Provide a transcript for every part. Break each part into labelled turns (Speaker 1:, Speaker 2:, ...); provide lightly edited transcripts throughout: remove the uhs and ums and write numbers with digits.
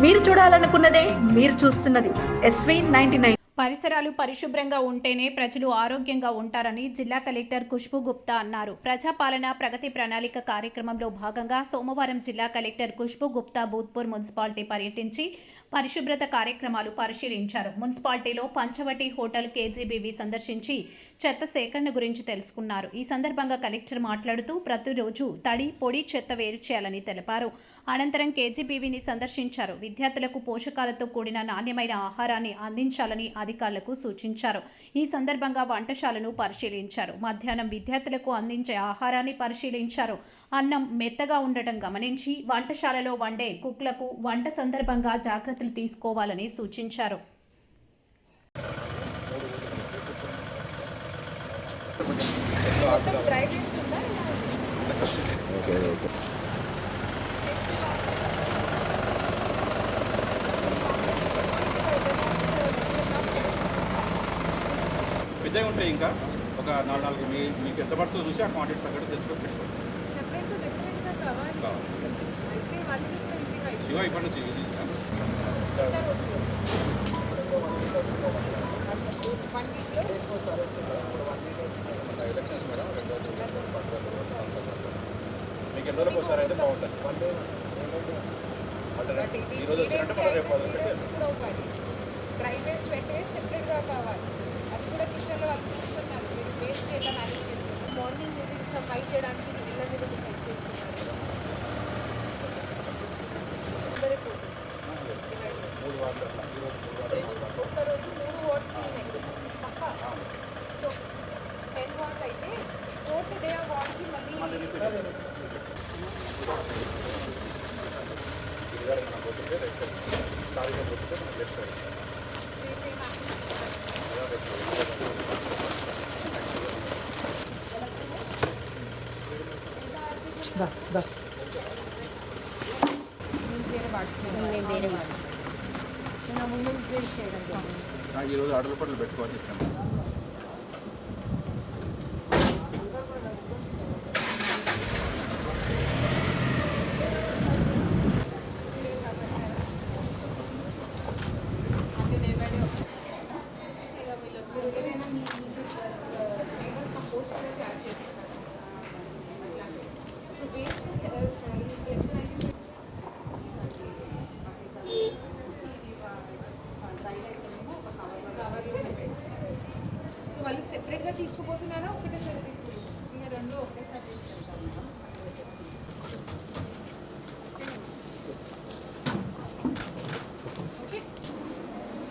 Speaker 1: మీరు చూడాలనుకున్నదే మీరు చూస్తున్నది SV99.
Speaker 2: పరిసరాలు పరిశుభ్రంగా ఉంటేనే ప్రజలు ఆరోగ్యంగా ఉంటారని జిల్లా కలెక్టర్ ఖుష్బూ గుప్తా అన్నారు. ప్రజాపాలన ప్రగతి ప్రణాళిక కార్యక్రమంలో భాగంగా సోమవారం జిల్లా కలెక్టర్ ఖుష్బూ గుప్తా భూత్పూర్ మున్సిపాలిటీ పర్యటించి పరిశుభ్రత కార్యక్రమాలు పరిశీలించారు. మున్సిపాలిటీలో పంచవటి హోటల్ కేజీబీవీ సందర్శించి చెత్త సేకరణ గురించి తెలుసుకున్నారు. ఈ సందర్భంగా కలెక్టర్ మాట్లాడుతూ ప్రతిరోజు తడి పొడి చెత్త వేరు చేయాలని తెలిపారు. అనంతరం కేజీబీవీని సందర్శించారు. విద్యార్థులకు పోషకాలతో కూడిన నాణ్యమైన ఆహారాన్ని అందించాలని అధికారులకు సూచించారు. ఈ సందర్భంగా వంటశాలను పరిశీలించారు. మధ్యాహ్నం విద్యార్థులకు అందించే ఆహారాన్ని పరిశీలించారు. అన్నం మెత్తగా ఉండటం గమనించి వంటశాలలో వండే కుక్లకు వంట సందర్భంగా జాగ్రత్తలు తీసుకోవాలని సూచించారు.
Speaker 3: పెద్దగా ఉంటాయి. ఇంకా ఒక 4 మీకు ఎంత పడుతుందో చూసి ఆ క్వాంటిటీ తగ్గట్టు తెచ్చుకొని పెట్టుకోండి. శివ ఇప్పటి నుంచి ఎలక్షన్స్ మేడం 2 రోజులు మీకు ఎన్ని రోజులకు ఒకసారి అయితే బాగుంటుంది. ఈరోజు వచ్చినట్టు మనం రేపు
Speaker 4: డ్రై వేస్ట్ పెట్టే సెపరేట్గా కావాలి. అది కూడా కిచెన్లో వాళ్ళు చూస్తున్నారు. మీరు వేస్ట్ ఎట్లా మేనేజ్ చేస్తున్నారు. మార్నింగ్ ఇది సఫాయి చేయడానికి ఇళ్ళ మీద సెట్ చేస్తున్నారు. ఒక్కరోజు 3 వార్డ్స్ ఉన్నాయి పక్క. సో 10 వార్డ్స్ అయితే 4th డే ఆ వార్డ్కి మళ్ళీ
Speaker 3: ఈరోజు ఆర్డర్ పట్ల పెట్టుకోవాలి.
Speaker 4: వాళ్ళు సెపరేట్గా తీసుకుపోతున్నారా ఒకటేసారి తీసుకుంటారు? ఇంకా 2 ఒకేసారి తీసుకెళ్తారు. ఓకే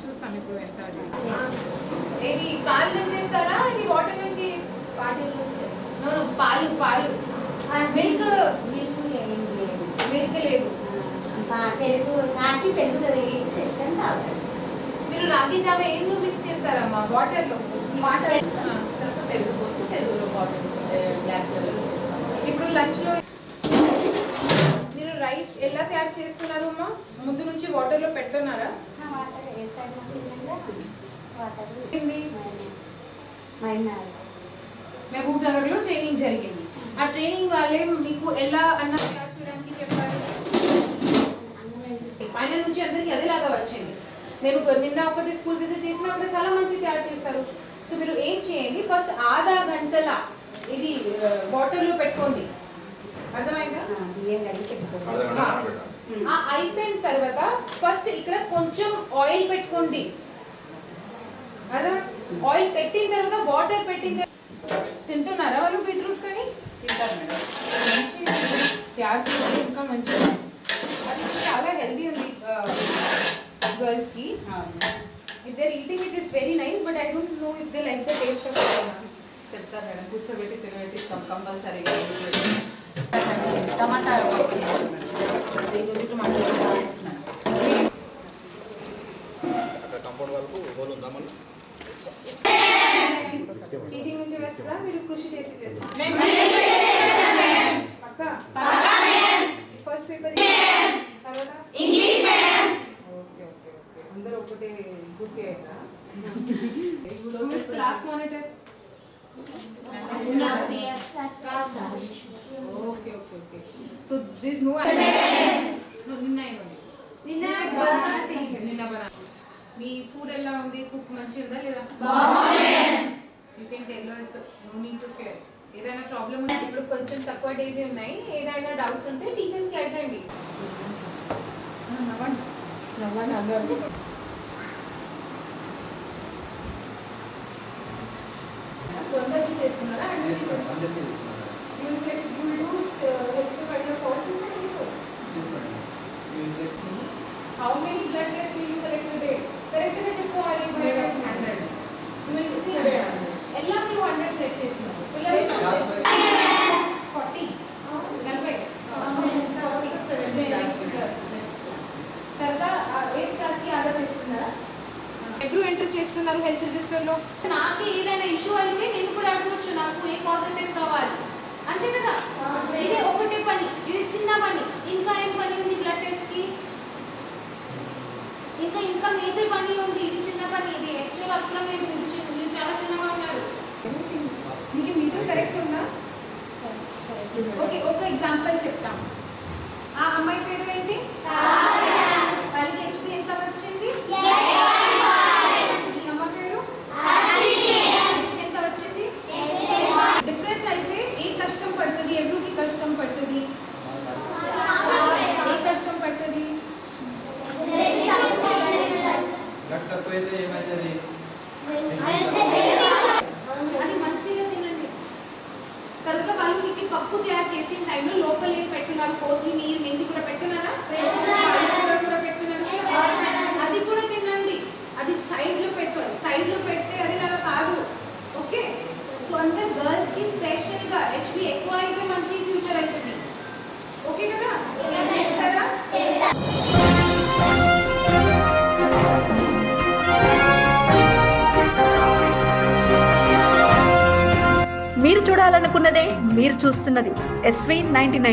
Speaker 4: చూస్తాను ఇప్పుడు ఎంత. ఇది పాలు నుంచి చేస్తారా? ఇది వాటర్ నుంచి? పాలు పాలు మిల్క్ లేదు.
Speaker 5: పెరుగు కాసి పెరుగు వేసి తెస్తాను తాగుతాను.
Speaker 4: మీరు రాగి జావ ఏందో మిక్స్ చేస్తారమ్మా? వాటర్లో
Speaker 5: పెరుగు పోసి పెరుగులో వాటర్ గ్లాసులలో
Speaker 4: ఇప్పుడు లంచ్లో మీరు రైస్ ఎలా తయారు చేస్తున్నారు అమ్మా? ముందు నుంచి వాటర్లో పెడుతున్నారా?
Speaker 5: వాటర్ వేసాను వాటర్
Speaker 4: మహబూబ్ నగర్లో ట్రైనింగ్ జరిగింది. ఆ ట్రైనింగ్ వాళ్ళే మీకు ఎలా అన్నం తయారు చేయడానికి చెప్పారు? పైన నుంచి అందరికి అదేలాగా వచ్చింది. నేను నిన్న ఒకటి స్కూల్ విజిట్ చేసినా అంతా చాలా మంచి తయారు చేశారు. సో మీరు ఏం చేయండి, ఫస్ట్ ½ గంటల ఇది వాటర్లో పెట్టుకోండి. అర్థమైందా? అయిపోయిన తర్వాత ఫస్ట్ ఇక్కడ కొంచెం ఆయిల్ పెట్టుకోండి. అదే ఆయిల్ పెట్టిన తర్వాత వాటర్ పెట్టిన తింటున్నారా వాళ్ళు? బీట్రూట్ కానీ తింటారు మేడం. మంచి తయారు చేస్తే ఇంకా మంచిగా. అది చాలా హెల్దీ ఉంది గర్ల్స్కి. If they're eating it, it's very nice, but I don't know if they like the taste of it.
Speaker 6: చెప్తారు మేడం. కూర్చోబెట్టి తినబెట్టి కంపల్సరీగా టమాటా
Speaker 3: కంపౌండ్ వరకు హోల్ ఉందా మళ్ళీ?
Speaker 4: చీటింగ్ నుంచి వేస్తుందా? మీరు కృషి చేసి చేస్తారా? పక్క ఫస్ట్ పేపర్ తర్వాత English madam. Okay okay okay అందరూ ఒకటే గుర్తి అయ్యారా? Who is class monitor? Okay. So there's no. No, Ninna. నిన్న బనానా. మీ ఫుడ్ ఎలా ఉంది? కుక్ మంచిగా ఉందా లేదా? You can tell us, no need to care. ఏదైనా ప్రాబ్లం ఉంటే ఇప్పుడు కొంచెం తక్కువ డేస్ ఉన్నాయి, ఏదైనా డౌట్స్ ఉంటే టీచర్స్ కి అడగండి. కొందరికి చేస్తున్నారా? How many blood tests will you collect today? Correct గా చెప్పుకోవాలి. 100. You will see. ఎలా మీరు 100 సెలెక్ట్ చేస్తున్నారు? పిల్లలు 40. 40. తర్వాత 8th క్లాస్ కి ఆర్డర్ చేస్తున్నారా? ఎప్పుడు ఎంటర్ చేస్తున్నారు హెల్త్ రిజిస్టర్ లో? నాకు ఏదైనా ఇష్యూ అయితే నేను కూడా అడగొచ్చు, నాకు ఏ పాజిటివ్ కావాలి, అంతే కదా? ఇదే ఒకటే పని, ఇది చిన్న పని. ఇంకా ఏం పని ఉంది బ్లడ్ టెస్ట్ కి? ఇంకా మేజర్ పని ఉంది. ఇది చిన్న పని, ఇది యాక్చువల్ అవసరం లేదు. మీరు చాలా చిన్నగా ఉన్నారు. మీకు మీటర్ కరెక్ట్ ఉందా? ఓకే, ఒక ఎగ్జాంపుల్ చెప్తాం. ఆ అమ్మాయి పేరు ఏంటి? వాళ్ళకి హెచ్పి ఎంత వచ్చింది? ఈ అమ్మ పేరు హెచ్పి ఎంత వచ్చింది? డిఫరెన్స్ అయితే ఏ కష్టం పడుతుంది? ఎవరికి కష్టం పడుతుంది? ఏ కష్టం పడుతుంది?
Speaker 3: బ్లడ్ తక్కువైతే ఏమవుతుంది?
Speaker 4: అది మంచిగా తినండి. తర్వాత వాళ్ళు మీకు పప్పు తయారు చేసిన టైంలో లోపల ఏం పెట్టినారు? కొత్తిమీర, మెంతి కూడా పెట్టినారా? కూడా పెట్టినారా? అది కూడా తినండి. అది సైడ్ లో పెట్టాలి. సైడ్ లో పెడితే అది అలా కాదు. ఓకే, సో అందరు గర్ల్స్ కి స్పెషల్ గా హెచ్పి ఎక్కువ అయితే మంచి ఫ్యూచర్ అవుతుంది. ఓకే కదా? చేస్తారా?
Speaker 1: మీరు చూడాలనుకున్నదే మీరు చూస్తున్నది SV 99.